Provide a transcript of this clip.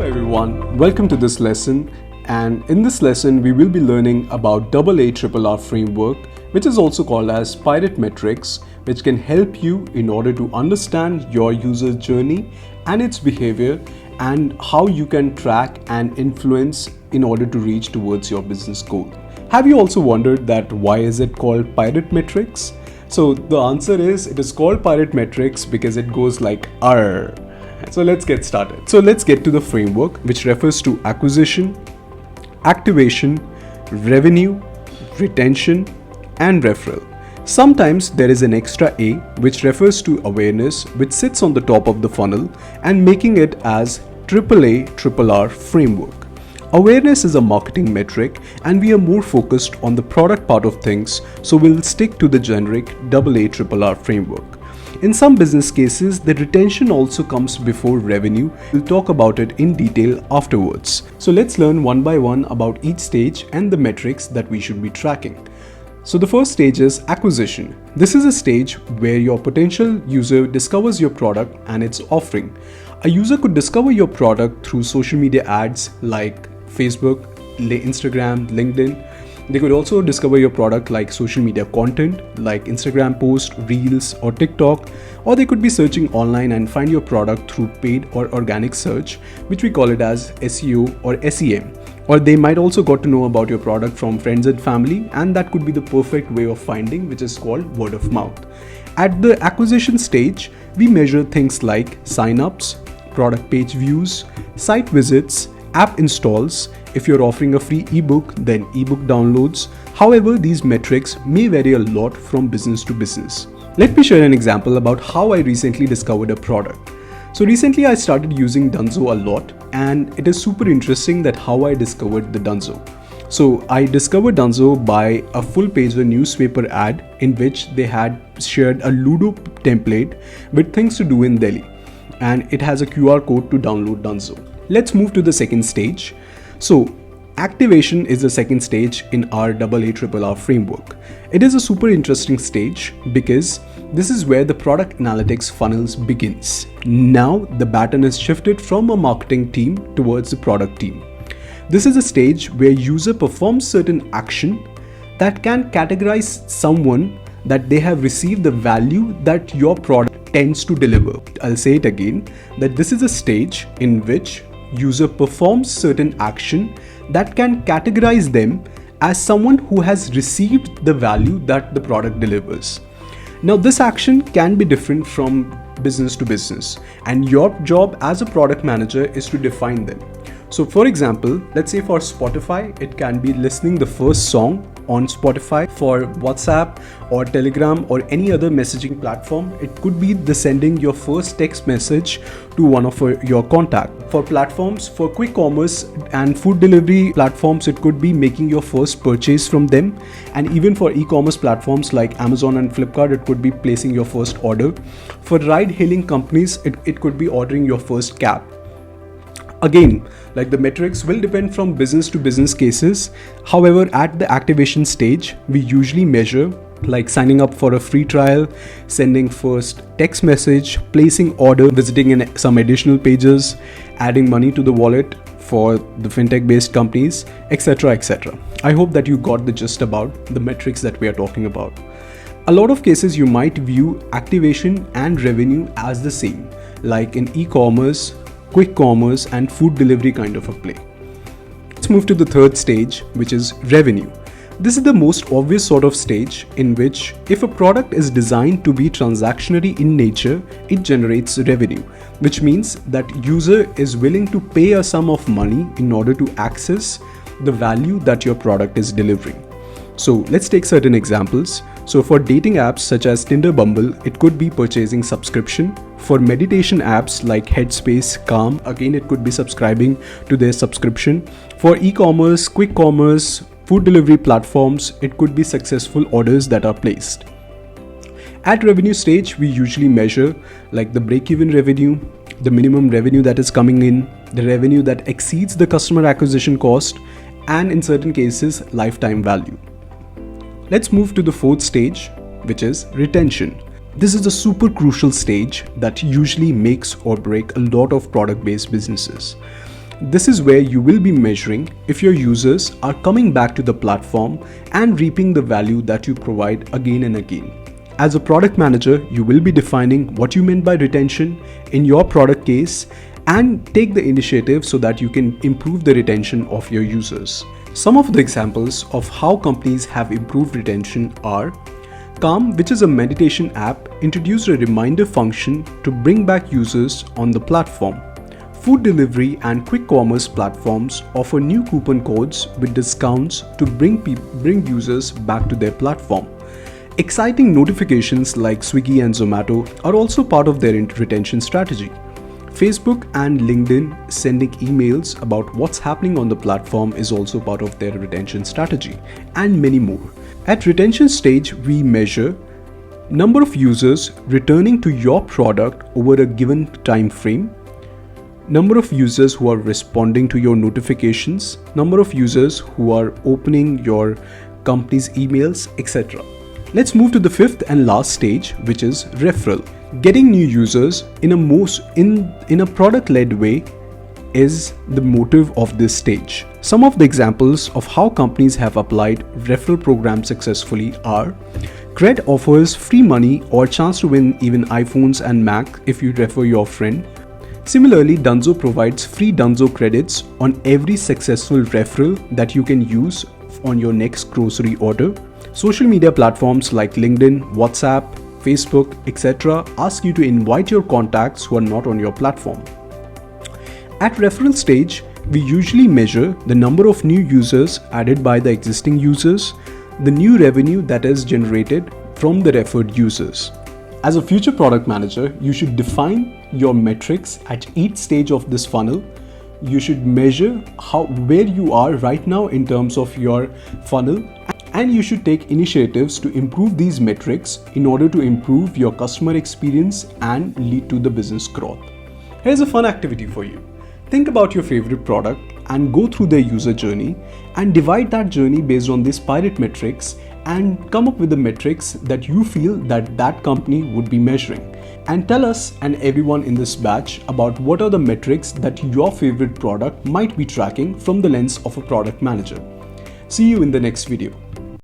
everyone, welcome to this lesson, and in this lesson we will be learning about AARRR framework, which is also called as Pirate Metrics, which can help you in order to understand your user journey and its behavior and how you can track and influence in order to reach towards your business goal. Have you also wondered that why is it called Pirate Metrics? So the answer is it is called Pirate Metrics because it goes like ARR. So let's get started. So let's get to the framework, which refers to acquisition, activation, revenue, retention, and referral. Sometimes there is an extra A, which refers to awareness, which sits on the top of the funnel and making it as AARRR framework. Awareness is a marketing metric and we are more focused on the product part of things, so we'll stick to the generic AARRR framework. In some business cases, the retention also comes before revenue. We'll talk about it in detail afterwards. So let's learn one by one about each stage and the metrics that we should be tracking. So the first stage is acquisition. This is a stage where your potential user discovers your product and its offering. A user could discover your product through social media ads like Facebook, Instagram, LinkedIn. They could also discover your product like social media content like Instagram posts, Reels, or TikTok, or they could be searching online and find your product through paid or organic search, which we call it as SEO or SEM. Or they might also got to know about your product from friends and family, and that could be the perfect way of finding, which is called word of mouth. At the acquisition stage, we measure things like signups, product page views, site visits, app installs. If you're offering a free ebook, then ebook downloads. However, these metrics may vary a lot from business to business. Let me share an example about how I recently discovered a product. So recently I started using Dunzo a lot, and it is super interesting that how I discovered the Dunzo. So I discovered Dunzo by a full page newspaper ad in which they had shared a Ludo template with things to do in Delhi, and it has a QR code to download Dunzo. Let's move to the second stage. So activation is the second stage in our AARRR framework. It is a super interesting stage because this is where the product analytics funnels begins. Now the baton is shifted from a marketing team towards the product team. This is a stage where user performs certain action that can categorize someone that they have received the value that your product tends to deliver. I'll say it again, that this is a stage in which user performs certain action that can categorize them as someone who has received the value that the product delivers. Now this action can be different from business to business, and your job as a product manager is to define them. So for example, let's say for Spotify, it can be listening the first song on Spotify. For WhatsApp or Telegram or any other messaging platform, it could be the sending your first text message to one of your contact. For platforms, for quick commerce and food delivery platforms, it could be making your first purchase from them. And even for e-commerce platforms like Amazon and Flipkart, it could be placing your first order. For ride hailing companies, it could be ordering your first cab. Again, like the metrics will depend from business to business cases. However, at the activation stage, we usually measure like signing up for a free trial, sending first text message, placing order, visiting some additional pages, adding money to the wallet for the fintech based companies, etc. etc. I hope that you got the gist about the metrics that we are talking about. A lot of cases you might view activation and revenue as the same, like in e-commerce, quick commerce, and food delivery kind of a play. Let's move to the third stage, which is revenue. This is the most obvious sort of stage in which if a product is designed to be transactionary in nature, it generates revenue, which means that user is willing to pay a sum of money in order to access the value that your product is delivering. So let's take certain examples. So for dating apps such as Tinder, Bumble, it could be purchasing subscription. For meditation apps like Headspace, Calm, again it could be subscribing to their subscription. For e-commerce, quick commerce, food delivery platforms, it could be successful orders that are placed. At revenue stage, we usually measure like the break-even revenue, the minimum revenue that is coming in, the revenue that exceeds the customer acquisition cost, and in certain cases, lifetime value. Let's move to the fourth stage, which is retention. This is a super crucial stage that usually makes or break a lot of product-based businesses. This is where you will be measuring if your users are coming back to the platform and reaping the value that you provide again and again. As a product manager, you will be defining what you meant by retention in your product case and take the initiative so that you can improve the retention of your users. Some of the examples of how companies have improved retention are: Calm, which is a meditation app, introduced a reminder function to bring back users on the platform. Food delivery and quick commerce platforms offer new coupon codes with discounts to bring users back to their platform. Exciting notifications like Swiggy and Zomato are also part of their retention strategy. Facebook and LinkedIn sending emails about what's happening on the platform is also part of their retention strategy, and many more. At retention stage, we measure number of users returning to your product over a given time frame, number of users who are responding to your notifications, number of users who are opening your company's emails, etc. Let's move to the fifth and last stage, which is referral. Getting new users in a product-led way is the motive of this stage. Some of the examples of how companies have applied referral programs successfully are: Cred offers free money or chance to win even iPhones and Mac if you refer your friend. Similarly, Dunzo provides free Dunzo credits on every successful referral that you can use on your next grocery order. Social media platforms like LinkedIn, WhatsApp, Facebook, etc. ask you to invite your contacts who are not on your platform. At referral stage, we usually measure the number of new users added by the existing users, the new revenue that is generated from the referred users. As a future product manager, you should define your metrics at each stage of this funnel. You should measure where you are right now in terms of your funnel, and you should take initiatives to improve these metrics in order to improve your customer experience and lead to the business growth. Here's a fun activity for you. Think about your favorite product and go through their user journey and divide that journey based on these pirate metrics and come up with the metrics that you feel that company would be measuring. And tell us and everyone in this batch about what are the metrics that your favorite product might be tracking from the lens of a product manager. See you in the next video.